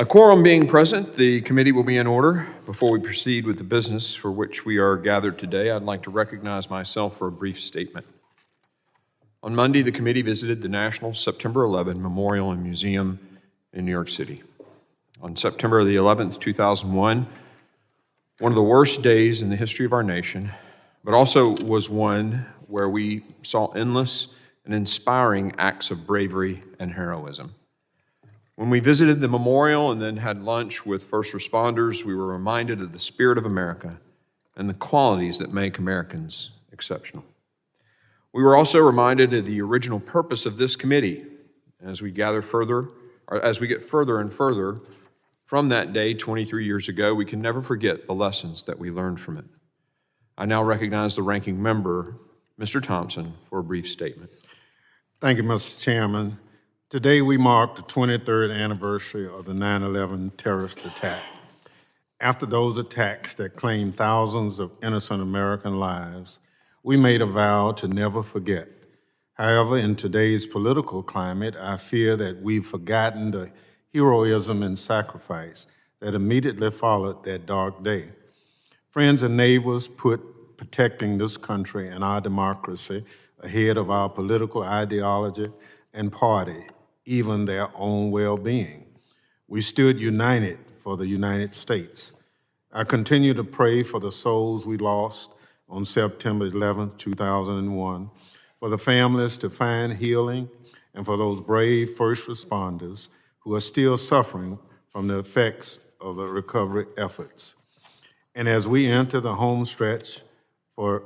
A quorum being present, the committee will be in order. Before we proceed with the business for which we are gathered today, I'd like to recognize myself for a brief statement. On Monday, the committee visited the National September 11 Memorial and Museum in New York City. On September the 11th, 2001, one of the worst days in the history of our nation, but also was one where we saw endless and inspiring acts of bravery and heroism. When we visited the memorial and then had lunch with first responders, we were reminded of the spirit of America and the qualities that make Americans exceptional. We were also reminded of the original purpose of this committee as we get further and further from that day 23 years ago. We can never forget the lessons that we learned from it. I now recognize the ranking member, Mr. Thompson, for a brief statement. Thank you, Mr. Chairman. Today we mark the 23rd anniversary of the 9/11 terrorist attack. After those attacks that claimed thousands of innocent American lives, we made a vow to never forget. However, in today's political climate, I fear that we've forgotten the heroism and sacrifice that immediately followed that dark day. Friends and neighbors put protecting this country and our democracy ahead of our political ideology and party, even their own well-being. We stood united for the United States. I continue to pray for the souls we lost on September 11, 2001, for the families to find healing, and for those brave first responders who are still suffering from the effects of the recovery efforts. And as we enter the home stretch for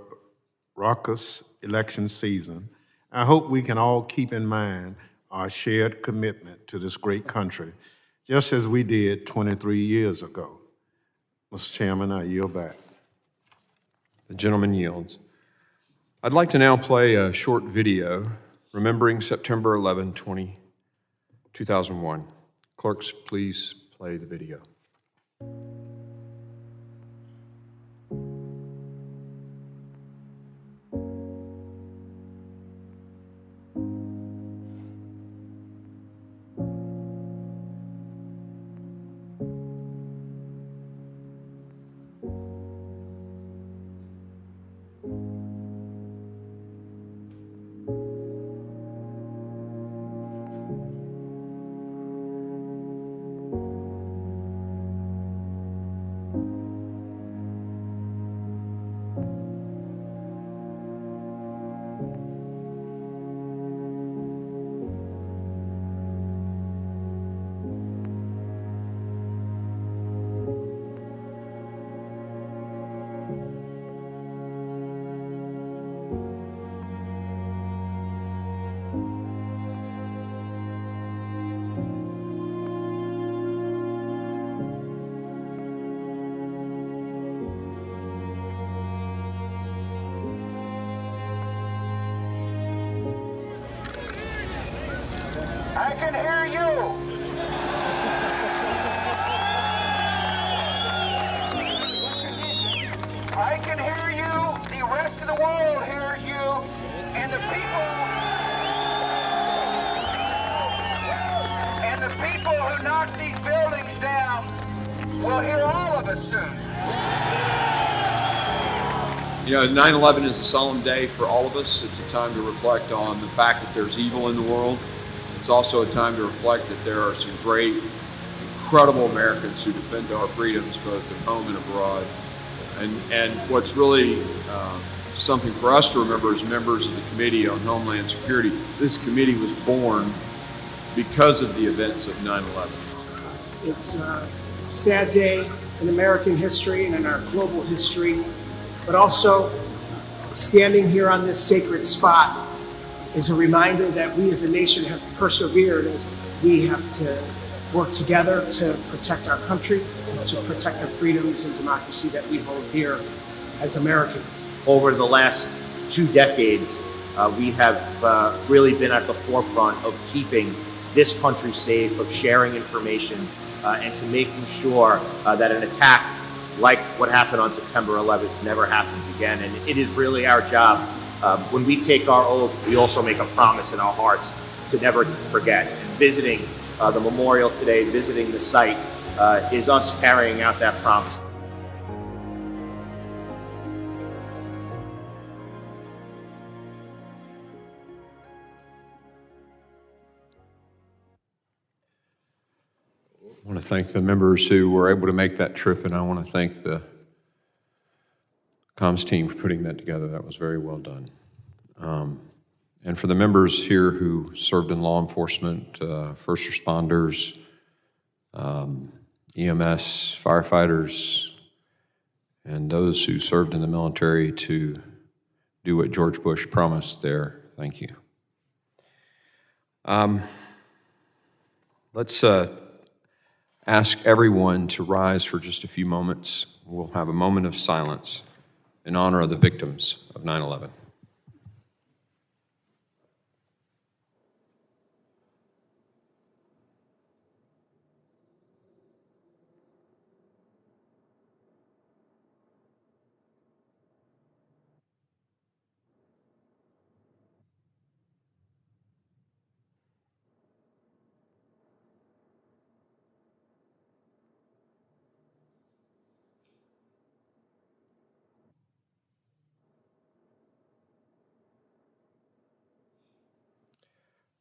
raucous election season, I hope we can all keep in mind our shared commitment to this great country, just as we did 23 years ago. Mr. Chairman, I yield back. The gentleman yields. I'd like to now play a short video remembering September 11, 2001. Clerks, please play the video. I can hear you. I can hear you. The rest of the world hears you. And the people who knock these buildings down will hear all of us soon. You know, 9/11 is a solemn day for all of us. It's a time to reflect on the fact that there's evil in the world. It's also a time to reflect that there are some great, incredible Americans who defend our freedoms both at home and abroad. And what's really something for us to remember as members of the Committee on Homeland Security, this committee was born because of the events of 9/11. It's a sad day in American history and in our global history, but also standing here on this sacred spot is a reminder that we as a nation have persevered as we have to work together to protect our country and to protect the freedoms and democracy that we hold dear as Americans. Over the last 2 decades, we have really been at the forefront of keeping this country safe, of sharing information, and to making sure that an attack like what happened on September 11th never happens again. And it is really our job. When we take our oath, we also make a promise in our hearts to never forget. And visiting the memorial today, visiting the site, is us carrying out that promise. I want to thank the members who were able to make that trip, and I want to thank the comms team for putting that together. That was very well done. And for the members here who served in law enforcement, first responders, EMS, firefighters, and those who served in the military to do what George Bush promised there, thank you. Let's ask everyone to rise for just a few moments. We'll have a moment of silence in honor of the victims of 9/11.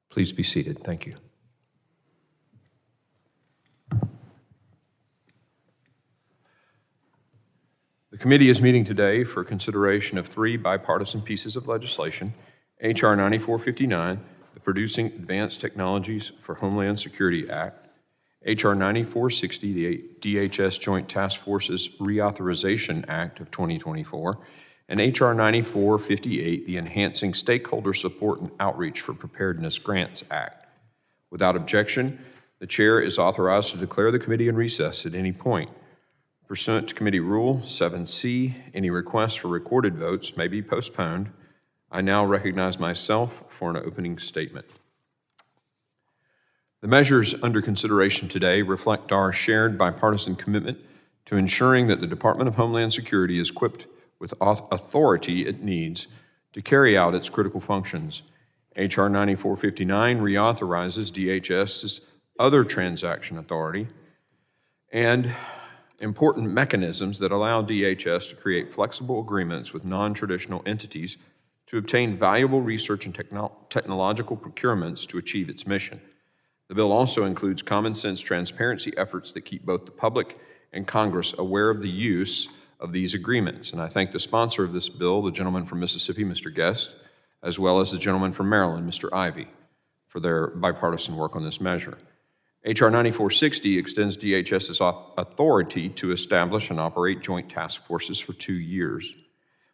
Please be seated. Thank you. The committee is meeting today for consideration of 3 bipartisan pieces of legislation: H.R. 9459, the Producing Advanced Technologies for Homeland Security Act; H.R. 9460, the DHS Joint Task Force's Reauthorization Act of 2024; and H.R. 9458, the Enhancing Stakeholder Support and Outreach for Preparedness Grants Act. Without objection, the chair is authorized to declare the committee in recess at any point. Pursuant to Committee Rule 7C, any requests for recorded votes may be postponed. I now recognize myself for an opening statement. The measures under consideration today reflect our shared bipartisan commitment to ensuring that the Department of Homeland Security is equipped with authority it needs to carry out its critical functions. H.R. 9459 reauthorizes DHS's other transaction authority and important mechanisms that allow DHS to create flexible agreements with non-traditional entities to obtain valuable research and technological procurements to achieve its mission. The bill also includes common sense transparency efforts that keep both the public and Congress aware of the use of these agreements. And I thank the sponsor of this bill, the gentleman from Mississippi, Mr. Guest, as well as the gentleman from Maryland, Mr. Ivey, for their bipartisan work on this measure. H.R. 9460 extends DHS's authority to establish and operate joint task forces for 2 years.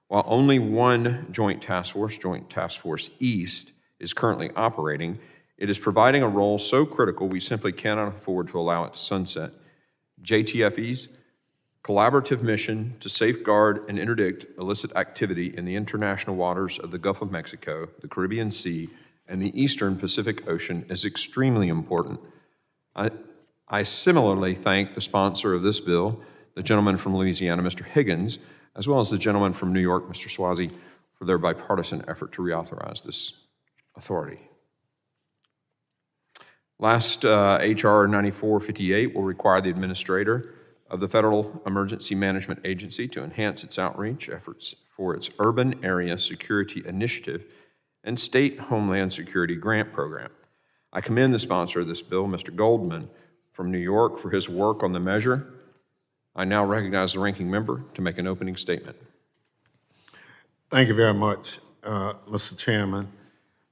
While only one Joint Task Force East, is currently operating, it is providing a role so critical we simply cannot afford to allow it to sunset. JTFE's collaborative mission to safeguard and interdict illicit activity in the international waters of the Gulf of Mexico, the Caribbean Sea, and the Eastern Pacific Ocean is extremely important. I similarly thank the sponsor of this bill, the gentleman from Louisiana, Mr. Higgins, as well as the gentleman from New York, Mr. Swazi, for their bipartisan effort to reauthorize this authority. Last, H.R. 9458 will require the administrator of the Federal Emergency Management Agency to enhance its outreach efforts for its Urban Area Security Initiative and State Homeland Security Grant Program. I commend the sponsor of this bill, Mr. Goldman from New York, for his work on the measure. I now recognize the ranking member to make an opening statement. Thank you very much, Mr. Chairman.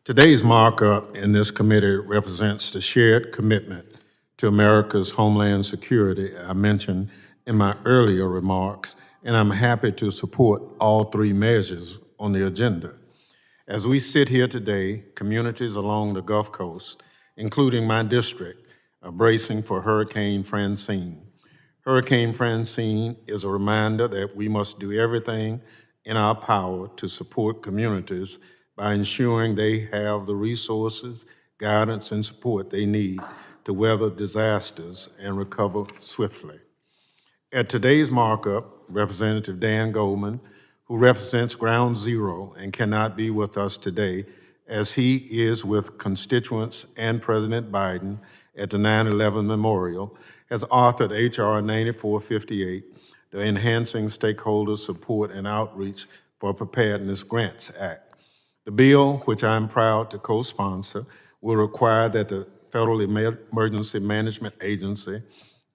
Today's markup in this committee represents the shared commitment to America's homeland security I mentioned in my earlier remarks, and I'm happy to support all 3 measures on the agenda. As we sit here today, communities along the Gulf Coast, including my district, are bracing for Hurricane Francine. Hurricane Francine is a reminder that we must do everything in our power to support communities by ensuring they have the resources, guidance, and support they need to weather disasters and recover swiftly. At today's markup, Representative Dan Goldman, who represents Ground Zero and cannot be with us today, as he is with constituents and President Biden, at the 9/11 Memorial, has authored H.R. 9458, the Enhancing Stakeholder Support and Outreach for Preparedness Grants Act. The bill, which I am proud to co-sponsor, will require that the Federal Emergency Management Agency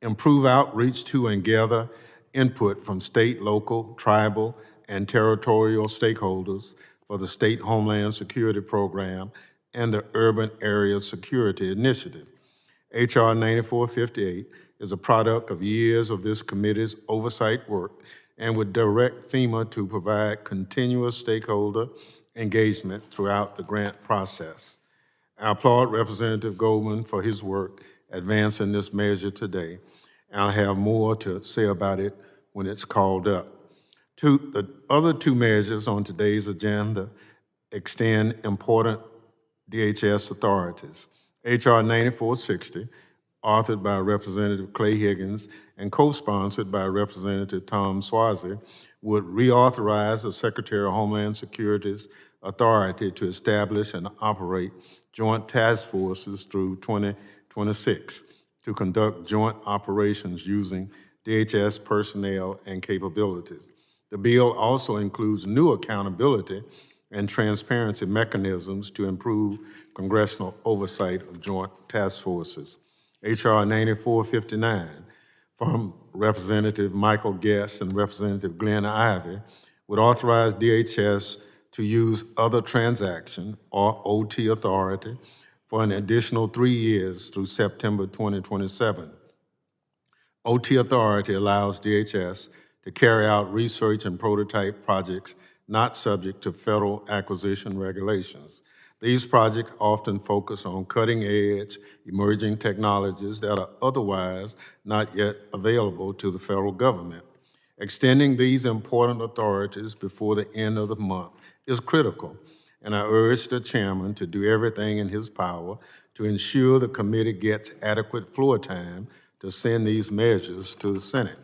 improve outreach to and gather input from state, local, tribal, and territorial stakeholders for the State Homeland Security Program and the Urban Area Security Initiative. H.R. 9458 is a product of years of this committee's oversight work and would direct FEMA to provide continuous stakeholder engagement throughout the grant process. I applaud Representative Goldman for his work advancing this measure today, and I'll have more to say about it when it's called up. The other two measures on today's agenda extend important DHS authorities. H.R. 9460, authored by Representative Clay Higgins and co-sponsored by Representative Tom Swazi, would reauthorize the Secretary of Homeland Security's authority to establish and operate joint task forces through 2026 to conduct joint operations using DHS personnel and capabilities. The bill also includes new accountability and transparency mechanisms to improve congressional oversight of joint task forces. H.R. 9459 from Representative Michael Guest and Representative Glenn Ivey would authorize DHS to use other transaction or OT authority for an additional 3 years through September 2027. OT authority allows DHS to carry out research and prototype projects not subject to federal acquisition regulations. These projects often focus on cutting-edge, emerging technologies that are otherwise not yet available to the federal government. Extending these important authorities before the end of the month is critical, and I urge the chairman to do everything in his power to ensure the committee gets adequate floor time to send these measures to the Senate.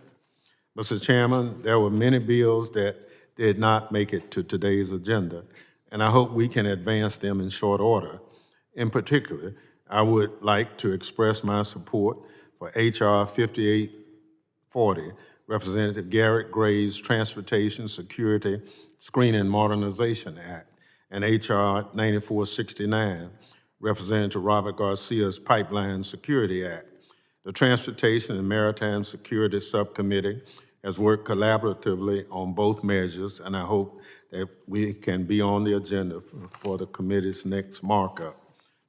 Mr. Chairman, there were many bills that did not make it to today's agenda, and I hope we can advance them in short order. In particular, I would like to express my support for H.R. 5840, Representative Garrett Gray's Transportation Security Screening Modernization Act, and H.R. 9469, Representative Robert Garcia's Pipeline Security Act. The Transportation and Maritime Security Subcommittee has worked collaboratively on both measures, and I hope that we can be on the agenda for the committee's next markup.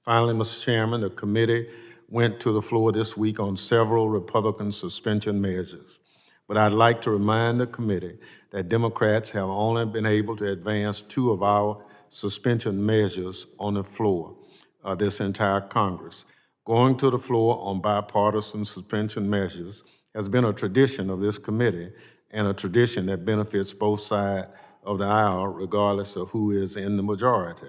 Finally, Mr. Chairman, the committee went to the floor this week on several Republican suspension measures, but I'd like to remind the committee that Democrats have only been able to advance 2 of our suspension measures on the floor of this entire Congress. Going to the floor on bipartisan suspension measures has been a tradition of this committee and a tradition that benefits both sides of the aisle regardless of who is in the majority.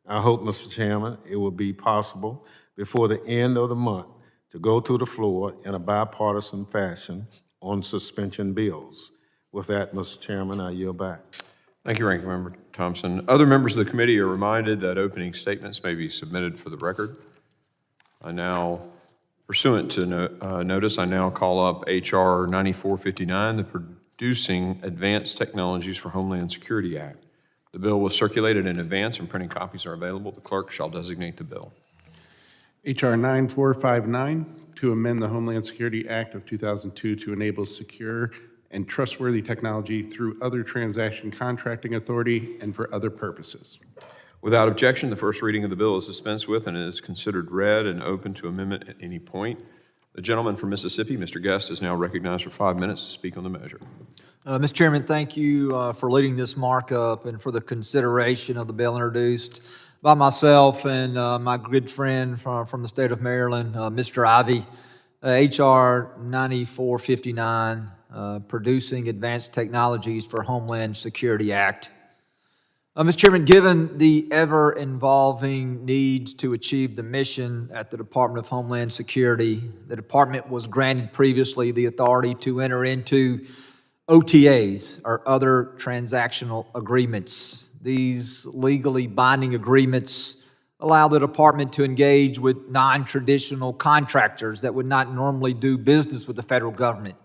I hope, Mr. Chairman, it will be possible before the end of the month to go to the floor in a bipartisan fashion on suspension bills. With that, Mr. Chairman, I yield back. Thank you, Ranking Member Thompson. Other members of the committee are reminded that opening statements may be submitted for the record. I now, pursuant to notice, I now call up H.R. 9459, the Producing Advanced Technologies for Homeland Security Act. The bill was circulated in advance and printing copies are available. The clerk shall designate the bill. H.R. 9459, to amend the Homeland Security Act of 2002 to enable secure and trustworthy technology through other transaction contracting authority and for other purposes. Without objection, the first reading of the bill is dispensed with and is considered read and open to amendment at any point. The gentleman from Mississippi, Mr. Guest, is now recognized for 5 minutes to speak on the measure. Mr. Chairman, thank you for leading this markup and for the consideration of the bill introduced by myself and my good friend from the state of Maryland, Mr. Ivey. H.R. 9459, Producing Advanced Technologies for Homeland Security Act. Mr. Chairman, given the ever-involving needs to achieve the mission at the Department of Homeland Security, the department was granted previously the authority to enter into OTAs, or other transactional agreements. These legally binding agreements allow the department to engage with non-traditional contractors that would not normally do business with the federal government.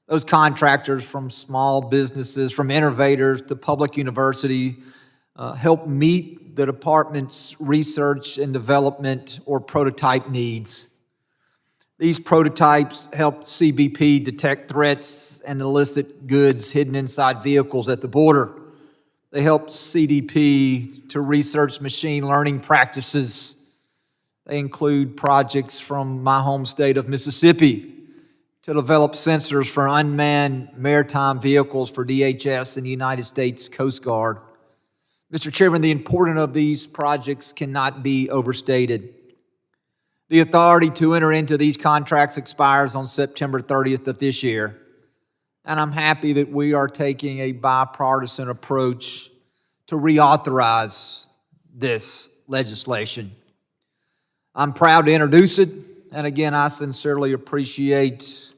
Those contractors, from small businesses, from innovators to public university, help meet the department's research and development or prototype needs. These prototypes help CBP detect threats and illicit goods hidden inside vehicles at the border. They help CDP to research machine learning practices. They include projects from my home state of Mississippi to develop sensors for unmanned maritime vehicles for DHS and the United States Coast Guard. Mr. Chairman, the importance of these projects cannot be overstated. The authority to enter into these contracts expires on September 30th of this year, and I'm happy that we are taking a bipartisan approach to reauthorize this legislation. I'm proud to introduce it, and again, I sincerely appreciate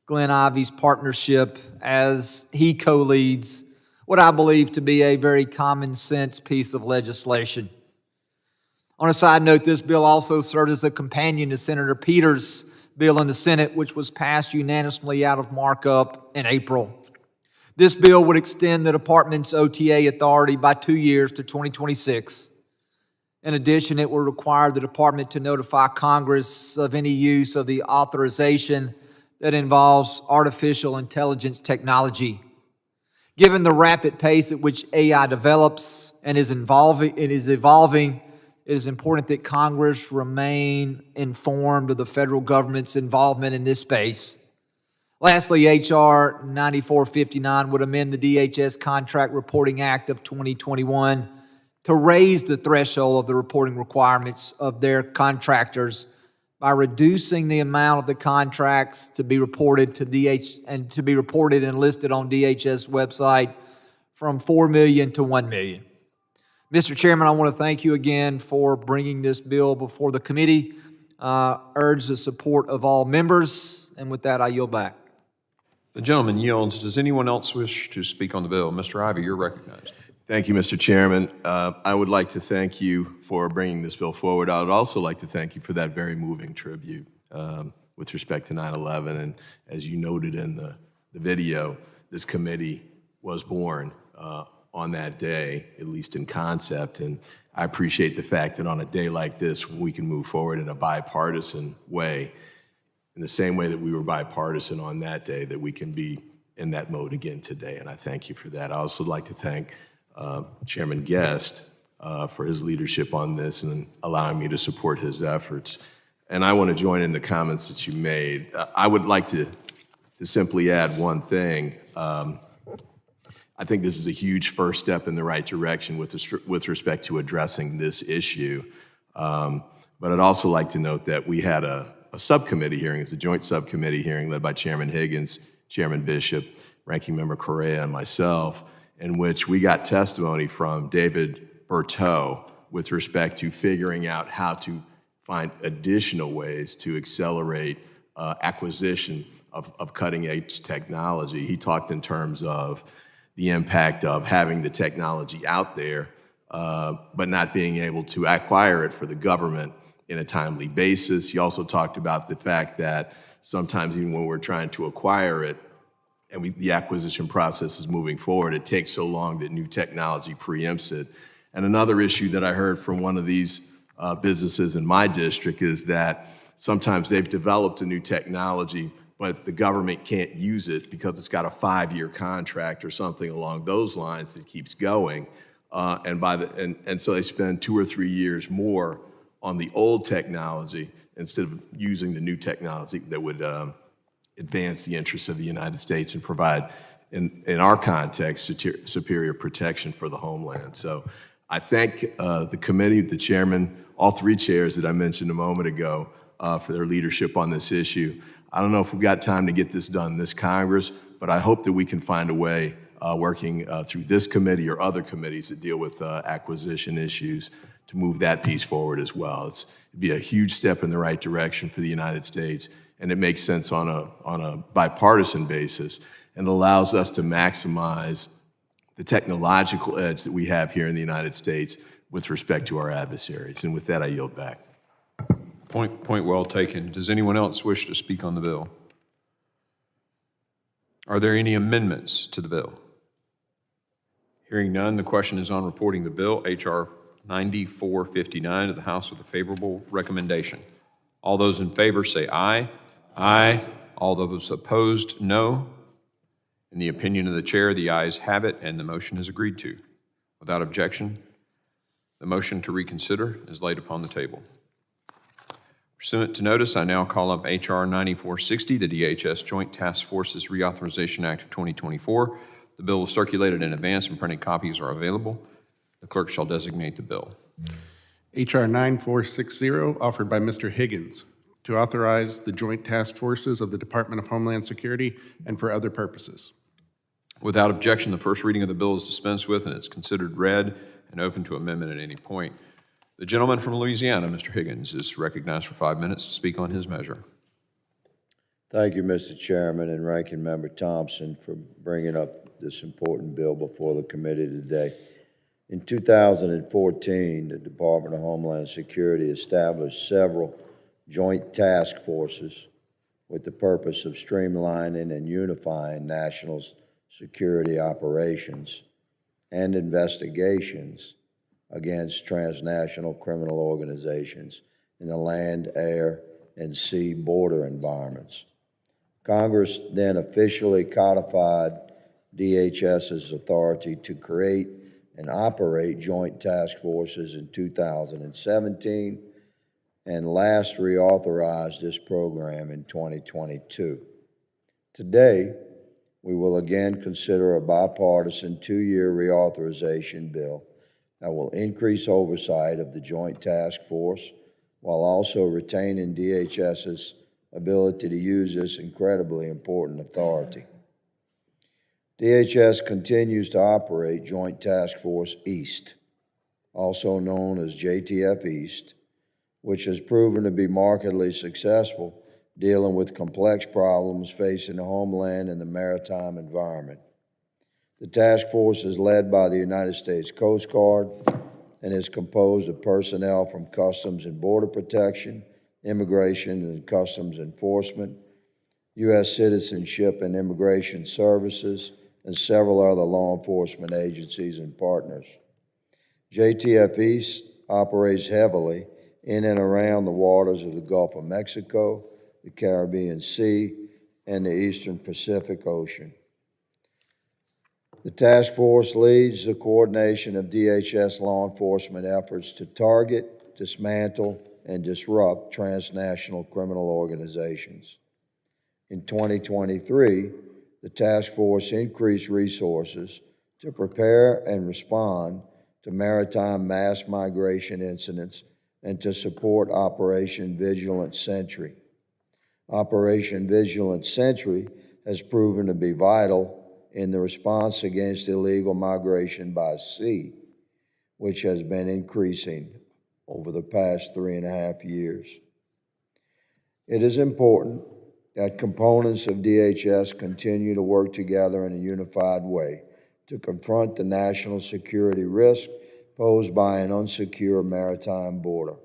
Glenn Ivey's partnership as he co-leads what I believe to be a very common sense piece of legislation. On a side note, this bill also serves as a companion to Senator Peters' bill in the Senate, which was passed unanimously out of markup in April. This bill would extend the department's OTA authority by 2 years to 2026. In addition, it will require the department to notify Congress of any use of the authorization that involves artificial intelligence technology. Given the rapid pace at which AI develops and is evolving, it is important that Congress remain informed of the federal government's involvement in this space. Lastly, H.R. 9459 would amend the DHS Contract Reporting Act of 2021 to raise the threshold of the reporting requirements of their contractors by reducing the amount of the contracts to be reported and listed on DHS website from $4 million to $1 million. Mr. Chairman, I want to thank you again for bringing this bill before the committee. Urge the support of all members, and with that, I yield back. The gentleman yields. Does anyone else wish to speak on the bill? Mr. Ivey, you're recognized. Thank you, Mr. Chairman. I would like to thank you for bringing this bill forward. I would also like to thank you for that very moving tribute with respect to 9/11. And as you noted in the video, this committee was born on that day, at least in concept. And I appreciate the fact that on a day like this, we can move forward in a bipartisan way, in the same way that we were bipartisan on that day, that we can be in that mode again today. And I thank you for that. I also like to thank Chairman Guest for his leadership on this and allowing me to support his efforts. And I want to join in the comments that you made. I would like to simply add one thing. I think this is a huge first step in the right direction with respect to addressing this issue. But I'd also like to note that we had a subcommittee hearing. It's a joint subcommittee hearing led by Chairman Higgins, Chairman Bishop, Ranking Member Correa, and myself, in which we got testimony from David Berteau with respect to figuring out how to find additional ways to accelerate acquisition of cutting-edge technology. He talked in terms of the impact of having the technology out there, but not being able to acquire it for the government in a timely basis. He also talked about the fact that sometimes even when we're trying to acquire it, and the acquisition process is moving forward, it takes so long that new technology preempts it. And another issue that I heard from one of these businesses in my district is that sometimes they've developed a new technology, but the government can't use it because it's got a 5-year contract or something along those lines that keeps going. And so they spend 2 or 3 years more on the old technology instead of using the new technology that would advance the interests of the United States and provide, in our context, superior protection for the homeland. So I thank the committee, the chairman, all 3 chairs that I mentioned a moment ago for their leadership on this issue. I don't know if we've got time to get this done this Congress, but I hope that we can find a way working through this committee or other committees that deal with acquisition issues to move that piece forward as well. It'd be a huge step in the right direction for the United States, and it makes sense on a bipartisan basis, and allows us to maximize the technological edge that we have here in the United States with respect to our adversaries. And with that, I yield back. Point well taken. Does anyone else wish to speak on the bill? Are there any amendments to the bill? Hearing none, the question is on reporting the bill, H.R. 9459, to the House with a favorable recommendation. All those in favor say aye. Aye. All those opposed, no. In the opinion of the chair, the ayes have it, and the motion is agreed to. Without objection, the motion to reconsider is laid upon the table. Pursuant to notice, I now call up H.R. 9460, the DHS Joint Task Forces Reauthorization Act of 2024. The bill was circulated in advance and printed copies are available. The clerk shall designate the bill. H.R. 9460, offered by Mr. Higgins, to authorize the Joint Task Forces of the Department of Homeland Security and for other purposes. Without objection, the first reading of the bill is dispensed with and it's considered read and open to amendment at any point. The gentleman from Louisiana, Mr. Higgins, is recognized for 5 minutes to speak on his measure. Thank you, Mr. Chairman and Ranking Member Thompson, for bringing up this important bill before the committee today. In 2014, the Department of Homeland Security established several joint task forces with the purpose of streamlining and unifying national security operations and investigations against transnational criminal organizations in the land, air, and sea border environments. Congress then officially codified DHS's authority to create and operate joint task forces in 2017 and last reauthorized this program in 2022. Today, we will again consider a bipartisan 2-year reauthorization bill that will increase oversight of the Joint Task Force while also retaining DHS's ability to use this incredibly important authority. DHS continues to operate Joint Task Force East, also known as JTF East, which has proven to be markedly successful dealing with complex problems facing the homeland and the maritime environment. The task force is led by the United States Coast Guard and is composed of personnel from Customs and Border Protection, Immigration and Customs Enforcement, U.S. Citizenship and Immigration Services, and several other law enforcement agencies and partners. JTF East operates heavily in and around the waters of the Gulf of Mexico, the Caribbean Sea, and the Eastern Pacific Ocean. The task force leads the coordination of DHS law enforcement efforts to target, dismantle, and disrupt transnational criminal organizations. In 2023, the task force increased resources to prepare and respond to maritime mass migration incidents and to support Operation Vigilant Sentry. Operation Vigilant Sentry has proven to be vital in the response against illegal migration by sea, which has been increasing over the past 3.5 years. It is important that components of DHS continue to work together in a unified way to confront the national security risk posed by an unsecure maritime border.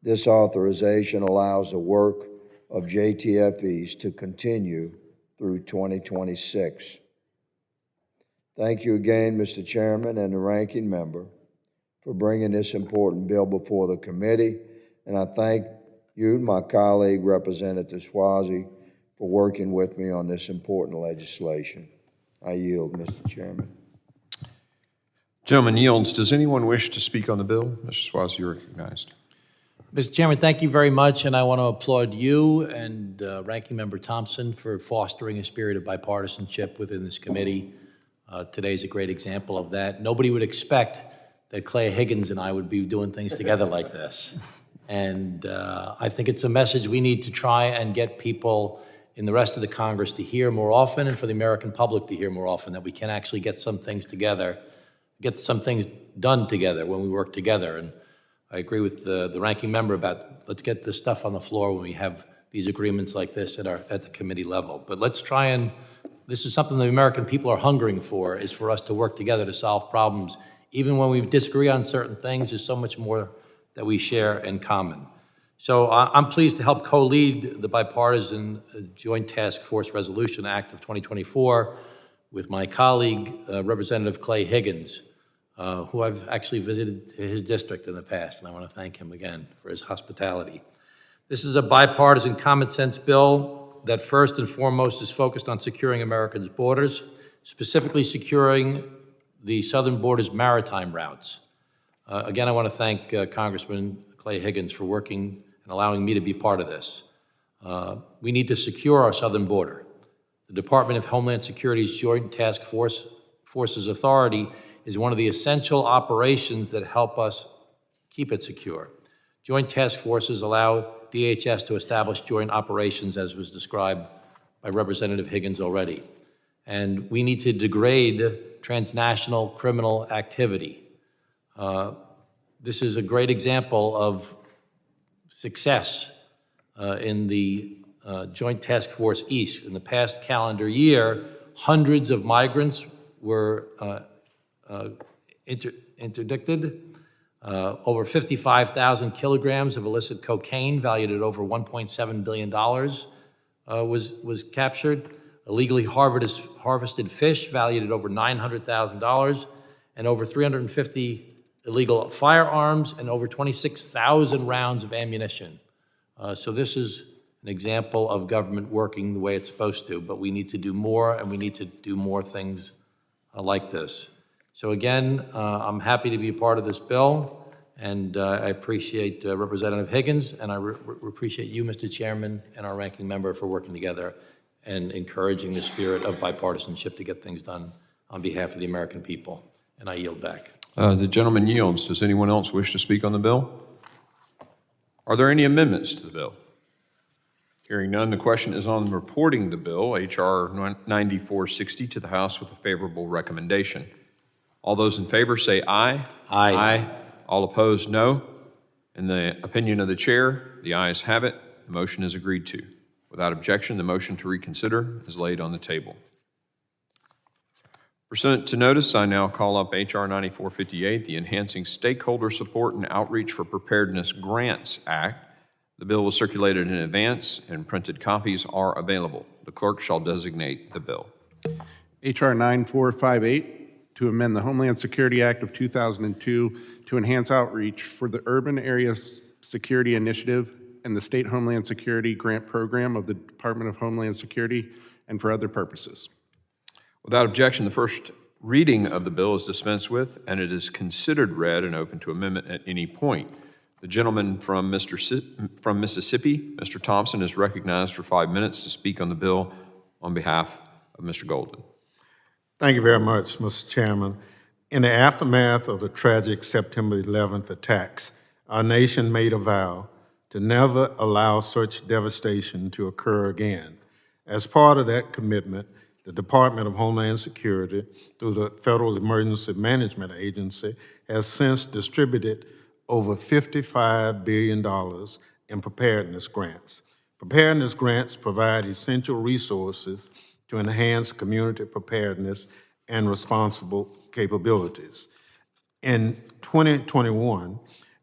This authorization allows the work of JTF East to continue through 2026. Thank you again, Mr. Chairman and the Ranking Member, for bringing this important bill before the committee, and I thank you, my colleague, Representative Swazi, for working with me on this important legislation. I yield, Mr. Chairman. Gentleman yields. Does anyone wish to speak on the bill? Mr. Swazi, you're recognized. Mr. Chairman, thank you very much, and I want to applaud you and Ranking Member Thompson for fostering a spirit of bipartisanship within this committee. Today's a great example of that. Nobody would expect that Clay Higgins and I would be doing things together like this. And I think it's a message we need to try and get people in the rest of the Congress to hear more often, and for the American public to hear more often, that we can actually get some things together, get some things done together when we work together. And I agree with the Ranking Member about let's get this stuff on the floor when we have these agreements like this at the committee level. But let's try and, this is something the American people are hungering for, is for us to work together to solve problems Even when we disagree on certain things, there's so much more that we share in common. So I'm pleased to help co-lead the bipartisan Joint Task Force Resolution Act of 2024 with my colleague, Representative Clay Higgins, who I've actually visited his district in the past, and I want to thank him again for his hospitality. This is a bipartisan common sense bill that first and foremost is focused on securing America's borders, specifically securing the southern border's maritime routes. Again, I want to thank Congressman Clay Higgins for working and allowing me to be part of this. We need to secure our southern border. The Department of Homeland Security's Joint Task Force's authority is one of the essential operations that help us keep it secure. Joint task forces allow DHS to establish joint operations, as was described by Representative Higgins already. And we need to degrade transnational criminal activity. This is a great example of success in the Joint Task Force East. In the past calendar year, hundreds of migrants were interdicted. Over 55,000 kilograms of illicit cocaine valued at over $1.7 billion was captured. Illegally harvested fish valued at over $900,000, and over 350 illegal firearms and over 26,000 rounds of ammunition. So this is an example of government working the way it's supposed to, but we need to do more, and we need to do more things like this. So again, I'm happy to be a part of this bill, and I appreciate Representative Higgins, and I appreciate you, Mr. Chairman, and our ranking member for working together and encouraging the spirit of bipartisanship to get things done on behalf of the American people. And I yield back. The gentleman yields. Does anyone else wish to speak on the bill? Are there any amendments to the bill? Hearing none, the question is on reporting the bill, H.R. 9460, to the House with a favorable recommendation. All those in favor say aye. Aye. Aye. All opposed, no. In the opinion of the chair, the ayes have it. The motion is agreed to. Without objection, the motion to reconsider is laid on the table. Pursuant to notice, I now call up H.R. 9458, the Enhancing Stakeholder Support and Outreach for Preparedness Grants Act. The bill was circulated in advance, and printed copies are available. The clerk shall designate the bill. H.R. 9458, to amend the Homeland Security Act of 2002 to enhance outreach for the Urban Area Security Initiative and the State Homeland Security Grant Program of the Department of Homeland Security, and for other purposes. Without objection, the first reading of the bill is dispensed with, and it is considered read and open to amendment at any point. The gentleman from Mississippi, Mr. Thompson, is recognized for 5 minutes to speak on the bill on behalf of Mr. Golden. Thank you very much, Mr. Chairman. In the aftermath of the tragic September 11th attacks, our nation made a vow to never allow such devastation to occur again. As part of that commitment, the Department of Homeland Security, through the Federal Emergency Management Agency, has since distributed over $55 billion in preparedness grants. Preparedness grants provide essential resources to enhance community preparedness and responsible capabilities. In 2021,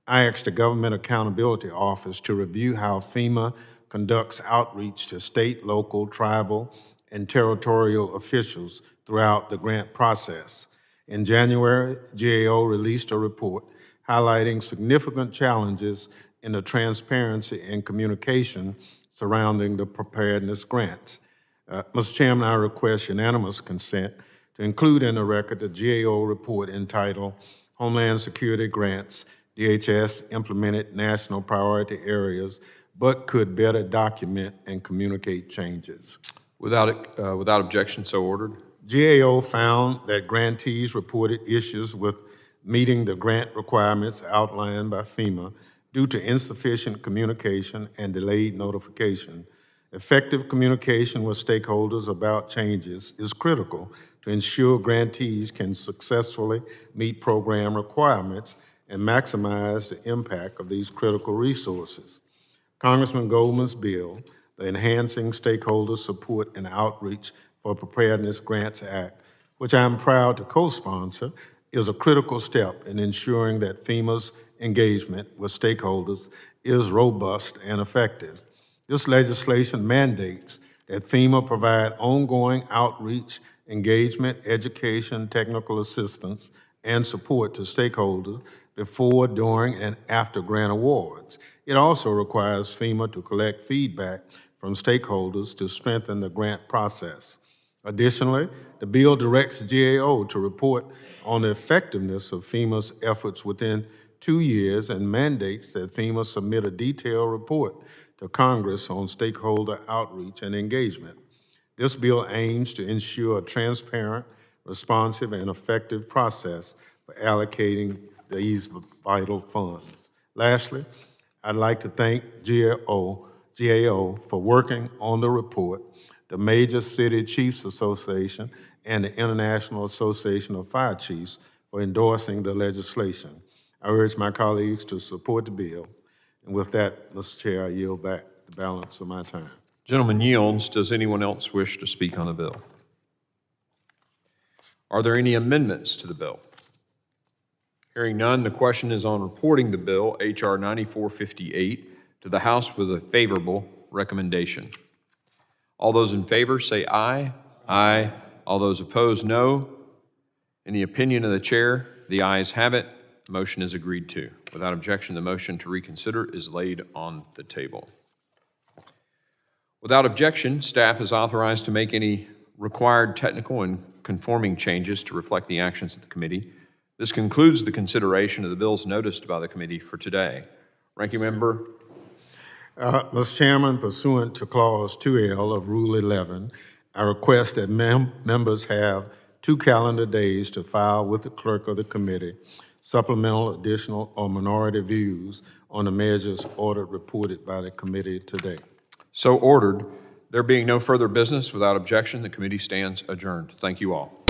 I asked the Government Accountability Office to review how FEMA conducts outreach to state, local, tribal, and territorial officials throughout the grant process. In January, GAO released a report highlighting significant challenges in the transparency and communication surrounding the preparedness grants. Mr. Chairman, I request unanimous consent to include in the record the GAO report entitled Homeland Security Grants, DHS Implemented National Priority Areas, but could better document and communicate changes. Without objection, so ordered. GAO found that grantees reported issues with meeting the grant requirements outlined by FEMA due to insufficient communication and delayed notification. Effective communication with stakeholders about changes is critical to ensure grantees can successfully meet program requirements and maximize the impact of these critical resources. Congressman Goldman's bill, the Enhancing Stakeholder Support and Outreach for Preparedness Grants Act, which I'm proud to co-sponsor, is a critical step in ensuring that FEMA's engagement with stakeholders is robust and effective. This legislation mandates that FEMA provide ongoing outreach, engagement, education, technical assistance, and support to stakeholders before, during, and after grant awards. It also requires FEMA to collect feedback from stakeholders to strengthen the grant process. Additionally, the bill directs GAO to report on the effectiveness of FEMA's efforts within 2 years and mandates that FEMA submit a detailed report to Congress on stakeholder outreach and engagement. This bill aims to ensure a transparent, responsive, and effective process for allocating these vital funds. Lastly, I'd like to thank GAO for working on the report, the Major City Chiefs Association, and the International Association of Fire Chiefs for endorsing the legislation. I urge my colleagues to support the bill. And with that, Mr. Chair, I yield back the balance of my time. Gentleman yields. Does anyone else wish to speak on the bill? Are there any amendments to the bill? Hearing none, the question is on reporting the bill, H.R. 9458, to the House with a favorable recommendation. All those in favor say aye. Aye. All those opposed, no. In the opinion of the chair, the ayes have it. The motion is agreed to. Without objection, the motion to reconsider is laid on the table. Without objection, staff is authorized to make any required technical and conforming changes to reflect the actions of the committee. This concludes the consideration of the bills noticed by the committee for today. Ranking Member. Mr. Chairman, pursuant to Clause 2L of Rule 11, I request that members have 2 calendar days to file with the clerk of the committee supplemental, additional, or minority views on the measures ordered reported by the committee today. So ordered. There being no further business, without objection, the committee stands adjourned. Thank you all.